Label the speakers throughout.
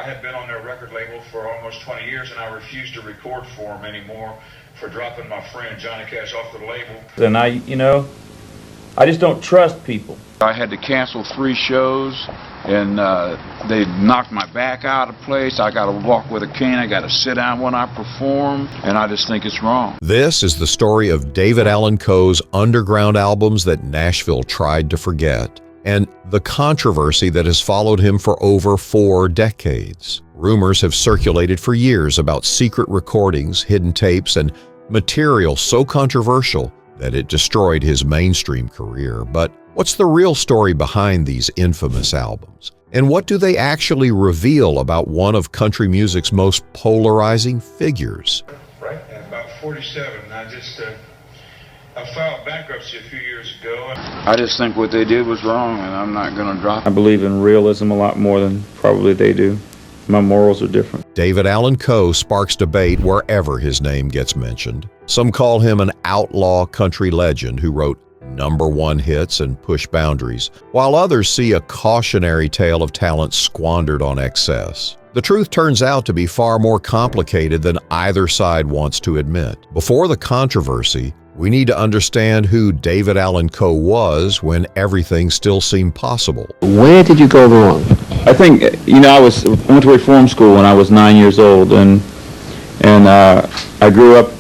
Speaker 1: had been on their record label for almost 20 years, and I refused to record for them anymore for dropping my friend Johnny Cash off the label.
Speaker 2: And I just don't trust people.
Speaker 3: I had to cancel 3 shows, and they knocked my back out of place. I got to walk with a cane. I got to sit down when I perform, and I just think it's wrong.
Speaker 4: This is the story of David Allan Coe's underground albums that Nashville tried to forget, and the controversy that has followed him for over 4 decades. Rumors have circulated for years about secret recordings, hidden tapes, and material so controversial that it destroyed his mainstream career. But what's the real story behind these infamous albums? And what do they actually reveal about one of country music's most polarizing figures?
Speaker 1: Right at about 47, I filed bankruptcy a few years ago.
Speaker 3: I just think what they did was wrong, and I'm not going to drop
Speaker 2: I
Speaker 3: it.
Speaker 2: believe in realism a lot more than probably they do. My morals are different.
Speaker 4: David Allan Coe sparks debate wherever his name gets mentioned. Some call him an outlaw country legend who wrote #1 hits and pushed boundaries, while others see a cautionary tale of talent squandered on excess. The truth turns out to be far more complicated than either side wants to admit. Before the controversy, we need to understand who David Allan Coe was when everything still seemed possible.
Speaker 5: Where did you go wrong?
Speaker 2: I think, I went to reform school when I was 9 years old, and I grew up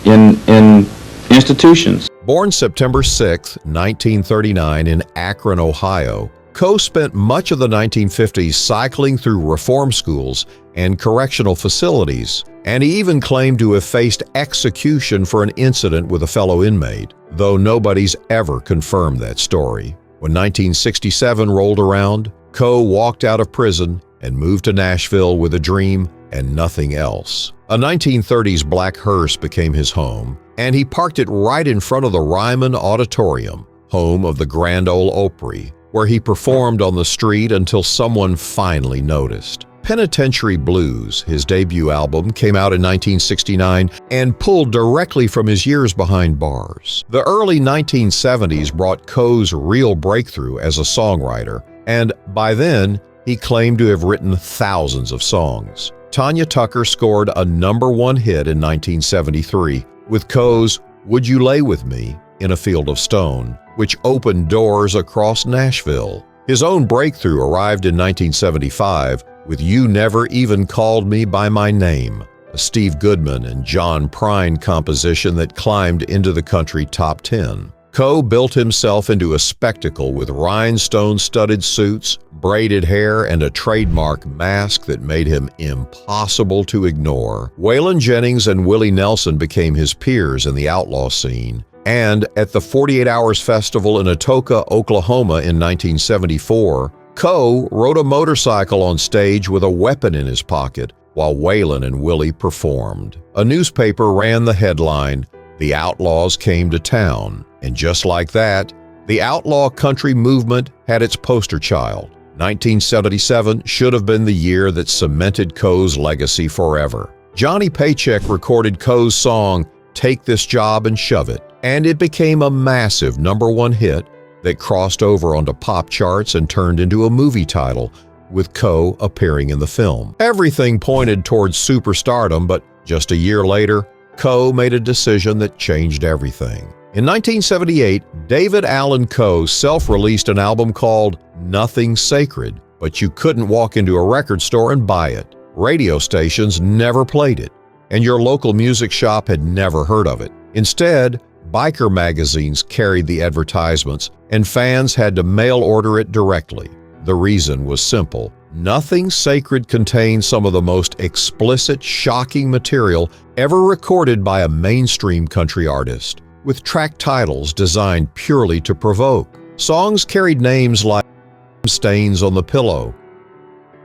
Speaker 2: in institutions.
Speaker 4: Born September 6, 1939 in Akron, Ohio, Coe spent much of the 1950s cycling through reform schools and correctional facilities, and he even claimed to have faced execution for an incident with a fellow inmate, though nobody's ever confirmed that story. When 1967 rolled around, Coe walked out of prison and moved to Nashville with a dream and nothing else. A 1930s black hearse became his home, and he parked it right in front of the Ryman Auditorium, home of the Grand Ole Opry, where he performed on the street until someone finally noticed. Penitentiary Blues, his debut album, came out in 1969 and pulled directly from his years behind bars. The early 1970s brought Coe's real breakthrough as a songwriter, and by then, he claimed to have written thousands of songs. Tanya Tucker scored a #1 hit in 1973 with Coe's "Would You Lay With Me in a Field of Stone," which opened doors across Nashville. His own breakthrough arrived in 1975 with "You Never Even Called Me By My Name," a Steve Goodman and John Prine composition that climbed into the country top 10. Coe built himself into a spectacle with rhinestone-studded suits, braided hair, and a trademark mask that made him impossible to ignore. Waylon Jennings and Willie Nelson became his peers in the outlaw scene, and at the 48 Hours Festival in Atoka, Oklahoma in 1974, Coe rode a motorcycle on stage with a weapon in his pocket while Waylon and Willie performed. A newspaper ran the headline, "The Outlaws Came to Town," and just like that, the outlaw country movement had its poster child. 1977 should have been the year that cemented Coe's legacy forever. Johnny Paycheck recorded Coe's song, "Take This Job and Shove It," and it became a massive #1 hit that crossed over onto pop charts and turned into a movie title, with Coe appearing in the film. Everything pointed towards superstardom, but just a year later, Coe made a decision that changed everything. In 1978, David Allan Coe self-released an album called "Nothing Sacred," but you couldn't walk into a record store and buy it. Radio stations never played it, and your local music shop had never heard of it. Instead, biker magazines carried the advertisements, and fans had to mail order it directly. The reason was simple. Nothing Sacred contained some of the most explicit, shocking material ever recorded by a mainstream country artist, with track titles designed purely to provoke. Songs carried names like "Stains on the Pillow,"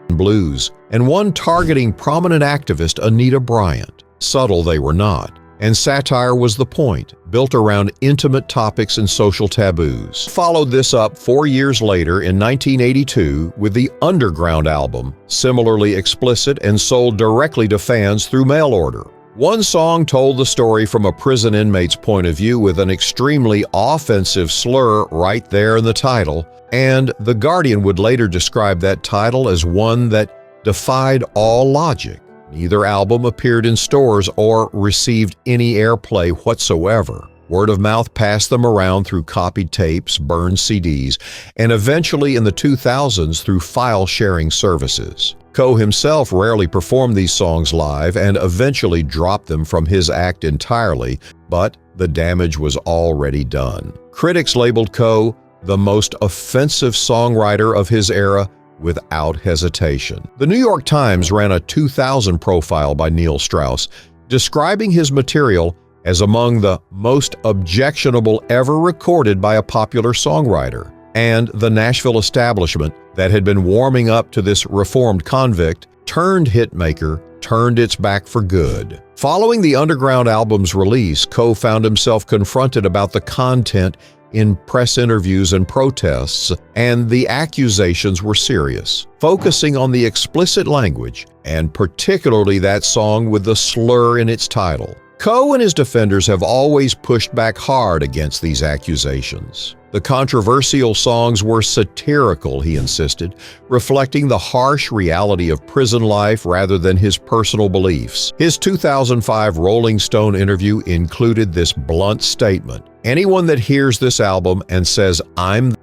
Speaker 4: "Blues," and one targeting prominent activist Anita Bryant. Subtle they were not, and satire was the point, built around intimate topics and social taboos. Followed this up 4 years later in 1982 with the Underground album, similarly explicit and sold directly to fans through mail order. One song told the story from a prison inmate's point of view with an extremely offensive slur right there in the title, and The Guardian would later describe that title as one that defied all logic. Neither album appeared in stores or received any airplay whatsoever. Word of mouth passed them around through copied tapes, burned CDs, and eventually in the 2000s through file-sharing services. Coe himself rarely performed these songs live and eventually dropped them from his act entirely, but the damage was already done. Critics labeled Coe the most offensive songwriter of his era without hesitation. The New York Times ran a 2000 profile by Neil Strauss, describing his material as among the most objectionable ever recorded by a popular songwriter, and the Nashville establishment that had been warming up to this reformed convict turned hitmaker turned its back for good. Following the Underground album's release, Coe found himself confronted about the content in press interviews and protests, and the accusations were serious, focusing on the explicit language, and particularly that song with the slur in its title. Coe and his defenders have always pushed back hard against these accusations. The controversial songs were satirical, he insisted, reflecting the harsh reality of prison life rather than his personal beliefs. His 2005 Rolling Stone interview included this blunt statement: "Anyone that hears this album and says I'm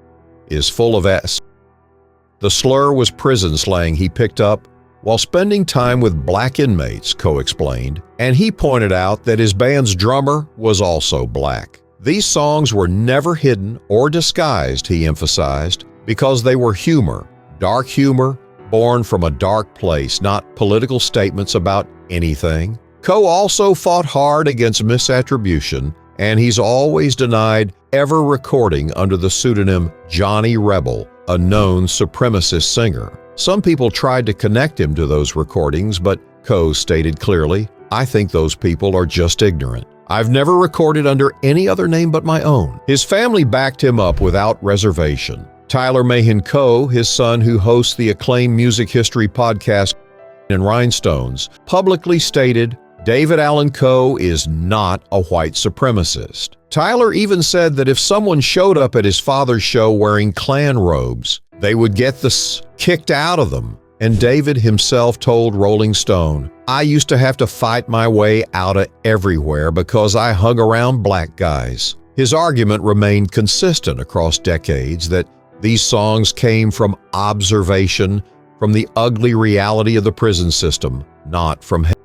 Speaker 4: is full of S." The slur was prison slang he picked up while spending time with black inmates, Coe explained, and he pointed out that his band's drummer was also black. These songs were never hidden or disguised, he emphasized, because they were humor, dark humor, born from a dark place, not political statements about anything. Coe also fought hard against misattribution, and he's always denied ever recording under the pseudonym Johnny Rebel, a known supremacist singer. Some people tried to connect him to those recordings, but Coe stated clearly, "I think those people are just ignorant. I've never recorded under any other name but my own." His family backed him up without reservation. Tyler Mahan Coe, his son who hosts the acclaimed music history podcast and Rhinestones, publicly stated, "David Allan Coe is not a white supremacist." Tyler even said that if someone showed up at his father's show wearing Klan robes, they would get the kicked out of them. And David himself told Rolling Stone, "I used to have to fight my way out of everywhere because I hung around black guys." His argument remained consistent across decades that these songs came from observation, from the ugly reality of the prison system, not from hate.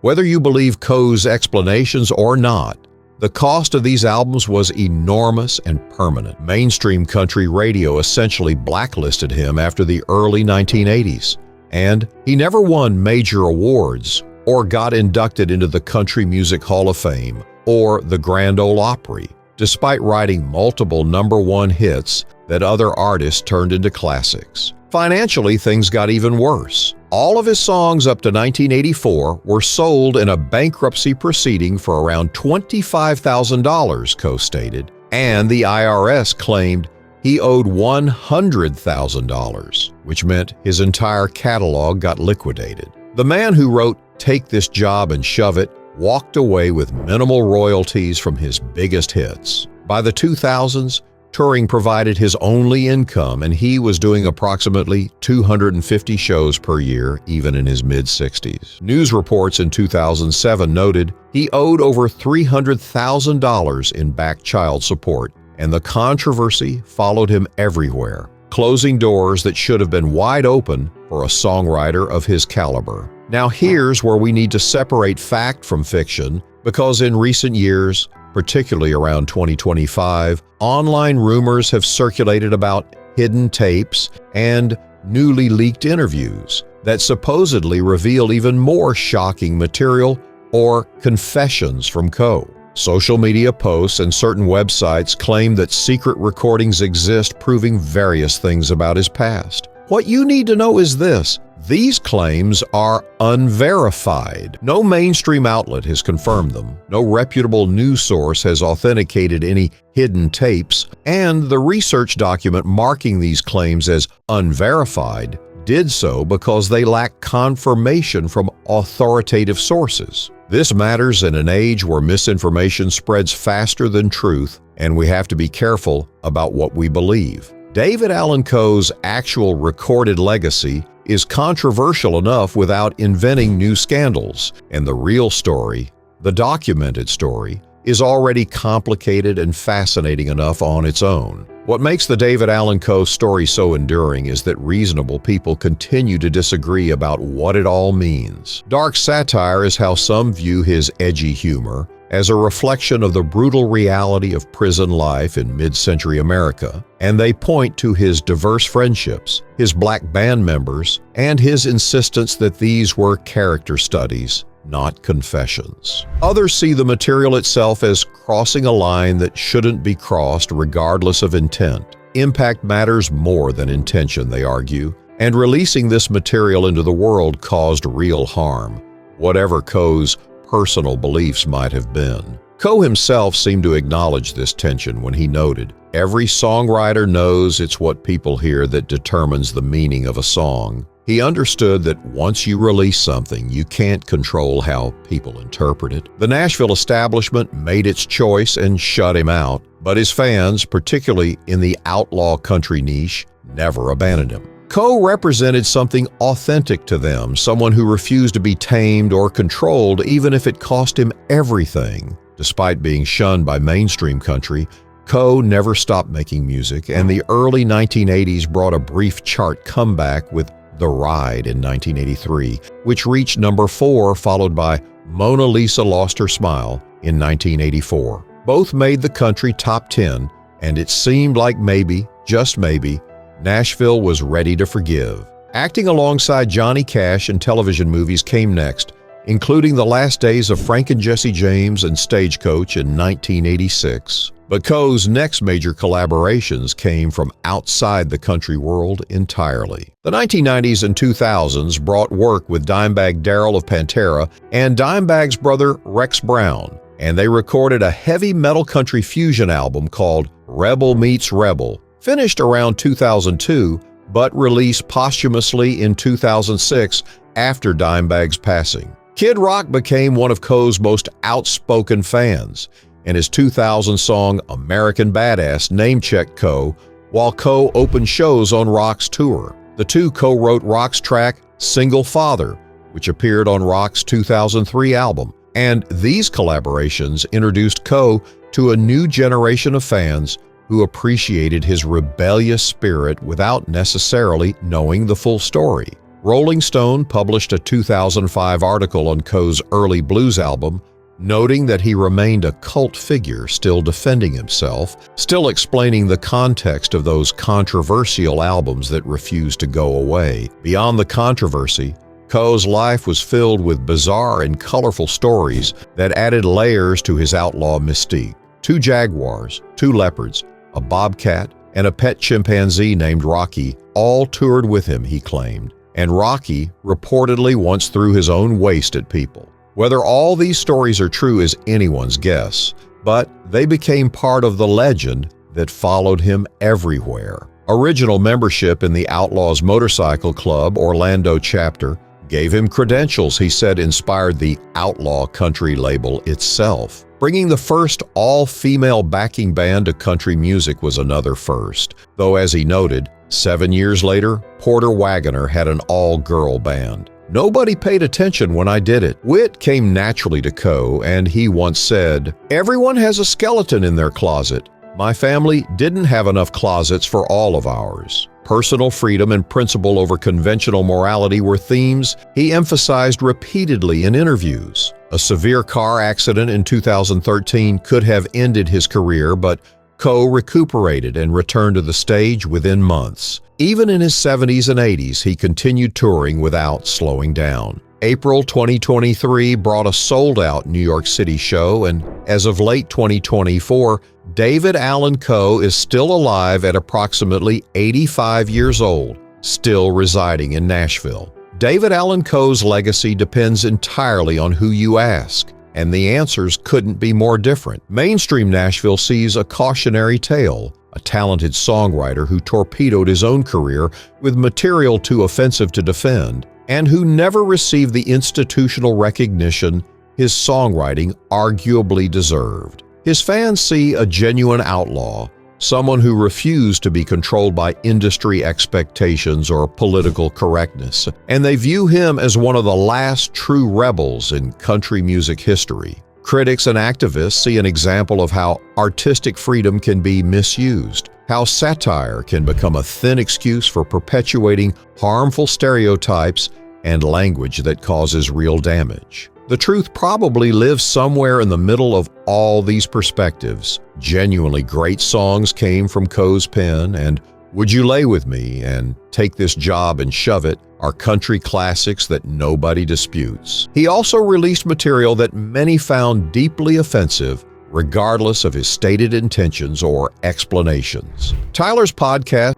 Speaker 4: Whether you believe Coe's explanations or not, the cost of these albums was enormous and permanent. Mainstream country radio essentially blacklisted him after the early 1980s, and he never won major awards or got inducted into the Country Music Hall of Fame or the Grand Ole Opry, despite writing multiple #1 hits that other artists turned into classics. Financially, things got even worse. All of his songs up to 1984 were sold in a bankruptcy proceeding for around $25,000, Coe stated, and the IRS claimed he owed $100,000, which meant his entire catalog got liquidated. The man who wrote "Take This Job and Shove It" walked away with minimal royalties from his biggest hits. By the 2000s, touring provided his only income, and he was doing approximately 250 shows per year, even in his mid-60s. News reports in 2007 noted he owed over $300,000 in back child support, and the controversy followed him everywhere, closing doors that should have been wide open for a songwriter of his caliber. Now here's where we need to separate fact from fiction, because in recent years, particularly around 2025, online rumors have circulated about hidden tapes and newly leaked interviews that supposedly reveal even more shocking material or confessions from Coe. Social media posts and certain websites claim that secret recordings exist proving various things about his past. What you need to know is this: these claims are unverified. No mainstream outlet has confirmed them. No reputable news source has authenticated any hidden tapes, and the research document marking these claims as unverified did so because they lack confirmation from authoritative sources. This matters in an age where misinformation spreads faster than truth, and we have to be careful about what we believe. David Allan Coe's actual recorded legacy is controversial enough without inventing new scandals, and the real story, the documented story, is already complicated and fascinating enough on its own. What makes the David Allan Coe story so enduring is that reasonable people continue to disagree about what it all means. Dark satire is how some view his edgy humor as a reflection of the brutal reality of prison life in mid-century America, and they point to his diverse friendships, his black band members, and his insistence that these were character studies, not confessions. Others see the material itself as crossing a line that shouldn't be crossed regardless of intent. Impact matters more than intention, they argue, and releasing this material into the world caused real harm, whatever Coe's personal beliefs might have been. Coe himself seemed to acknowledge this tension when he noted, "Every songwriter knows it's what people hear that determines the meaning of a song." He understood that once you release something, you can't control how people interpret it. The Nashville establishment made its choice and shut him out, but his fans, particularly in the outlaw country niche, never abandoned him. Coe represented something authentic to them, someone who refused to be tamed or controlled even if it cost him everything. Despite being shunned by mainstream country, Coe never stopped making music, and the early 1980s brought a brief chart comeback with The Ride in 1983, which reached number 4, followed by Mona Lisa Lost Her Smile in 1984. Both made the country top 10, and it seemed like maybe, just maybe, Nashville was ready to forgive. Acting alongside Johnny Cash in television movies came next, including The Last Days of Frank and Jesse James and Stagecoach in 1986. But Coe's next major collaborations came from outside the country world entirely. The 1990s and 2000s brought work with Dimebag Darrell of Pantera and Dimebag's brother Rex Brown, and they recorded a heavy metal country fusion album called Rebel Meets Rebel, finished around 2002, but released posthumously in 2006 after Dimebag's passing. Kid Rock became one of Coe's most outspoken fans, and his 2000 song American Badass name-checked Coe while Coe opened shows on Rock's tour. The two co-wrote Rock's track Single Father, which appeared on Rock's 2003 album, and these collaborations introduced Coe to a new generation of fans who appreciated his rebellious spirit without necessarily knowing the full story. Rolling Stone published a 2005 article on Coe's early blues album, noting that he remained a cult figure, still defending himself, still explaining the context of those controversial albums that refused to go away. Beyond the controversy, Coe's life was filled with bizarre and colorful stories that added layers to his outlaw mystique. 2 jaguars, 2 leopards, a bobcat, and a pet chimpanzee named Rocky all toured with him, he claimed, and Rocky reportedly once threw his own waste at people. Whether all these stories are true is anyone's guess, but they became part of the legend that followed him everywhere. Original membership in the Outlaws Motorcycle Club Orlando chapter gave him credentials he said inspired the outlaw country label itself. Bringing the first all-female backing band to country music was another first, though as he noted, 7 years later, Porter Wagoner had an all-girl band. Nobody paid attention when I did it. Wit came naturally to Coe, and he once said, "Everyone has a skeleton in their closet. My family didn't have enough closets for all of ours." Personal freedom and principle over conventional morality were themes he emphasized repeatedly in interviews. A severe car accident in 2013 could have ended his career, but Coe recuperated and returned to the stage within months. Even in his 70s and 80s, he continued touring without slowing down. April 2023 brought a sold-out New York City show, and as of late 2024, David Allan Coe is still alive at approximately 85 years old, still residing in Nashville. David Allan Coe's legacy depends entirely on who you ask, and the answers couldn't be more different. Mainstream Nashville sees a cautionary tale, a talented songwriter who torpedoed his own career with material too offensive to defend, and who never received the institutional recognition his songwriting arguably deserved. His fans see a genuine outlaw, someone who refused to be controlled by industry expectations or political correctness, and they view him as one of the last true rebels in country music history. Critics and activists see an example of how artistic freedom can be misused, how satire can become a thin excuse for perpetuating harmful stereotypes and language that causes real damage. The truth probably lives somewhere in the middle of all these perspectives. Genuinely great songs came from Coe's pen, and Would You Lay With Me and Take This Job and Shove It are country classics that nobody disputes. He also released material that many found deeply offensive, regardless of his stated intentions or explanations. Tyler's podcast,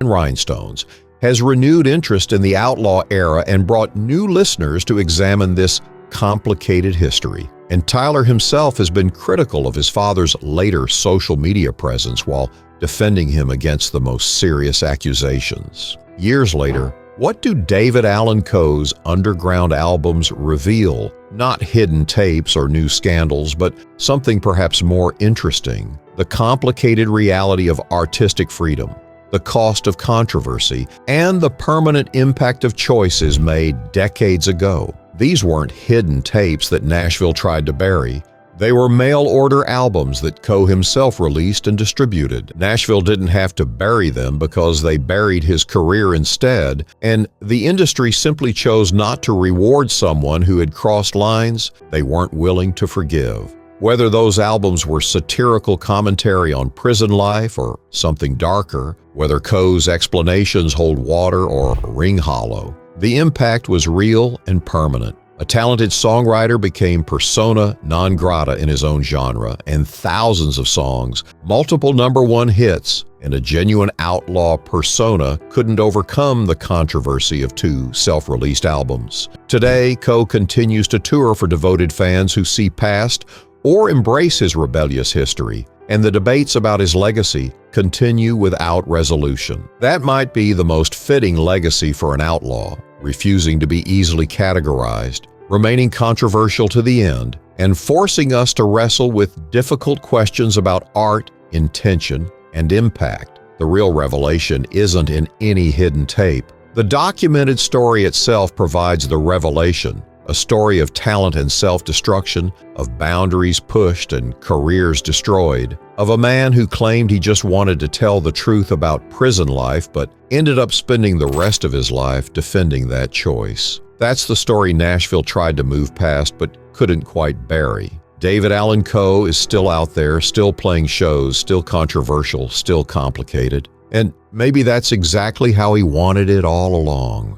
Speaker 4: Rhinestones, has renewed interest in the outlaw era and brought new listeners to examine this complicated history. And Tyler himself has been critical of his father's later social media presence while defending him against the most serious accusations. Years later, what do David Allan Coe's underground albums reveal? Not hidden tapes or new scandals, but something perhaps more interesting: the complicated reality of artistic freedom, the cost of controversy, and the permanent impact of choices made decades ago. These weren't hidden tapes that Nashville tried to bury. They were mail-order albums that Coe himself released and distributed. Nashville didn't have to bury them because they buried his career instead, and the industry simply chose not to reward someone who had crossed lines they weren't willing to forgive. Whether those albums were satirical commentary on prison life or something darker, whether Coe's explanations hold water or ring hollow, the impact was real and permanent. A talented songwriter became persona non grata in his own genre, and thousands of songs, multiple #1 hits, and a genuine outlaw persona couldn't overcome the controversy of 2 self-released albums. Today, Coe continues to tour for devoted fans who see past or embrace his rebellious history, and the debates about his legacy continue without resolution. That might be the most fitting legacy for an outlaw: refusing to be easily categorized, remaining controversial to the end, and forcing us to wrestle with difficult questions about art, intention, and impact. The real revelation isn't in any hidden tape. The documented story itself provides the revelation, a story of talent and self-destruction, of boundaries pushed and careers destroyed, of a man who claimed he just wanted to tell the truth about prison life but ended up spending the rest of his life defending that choice. That's the story Nashville tried to move past but couldn't quite bury. David Allan Coe is still out there, still playing shows, still controversial, still complicated. And maybe that's exactly how he wanted it all along.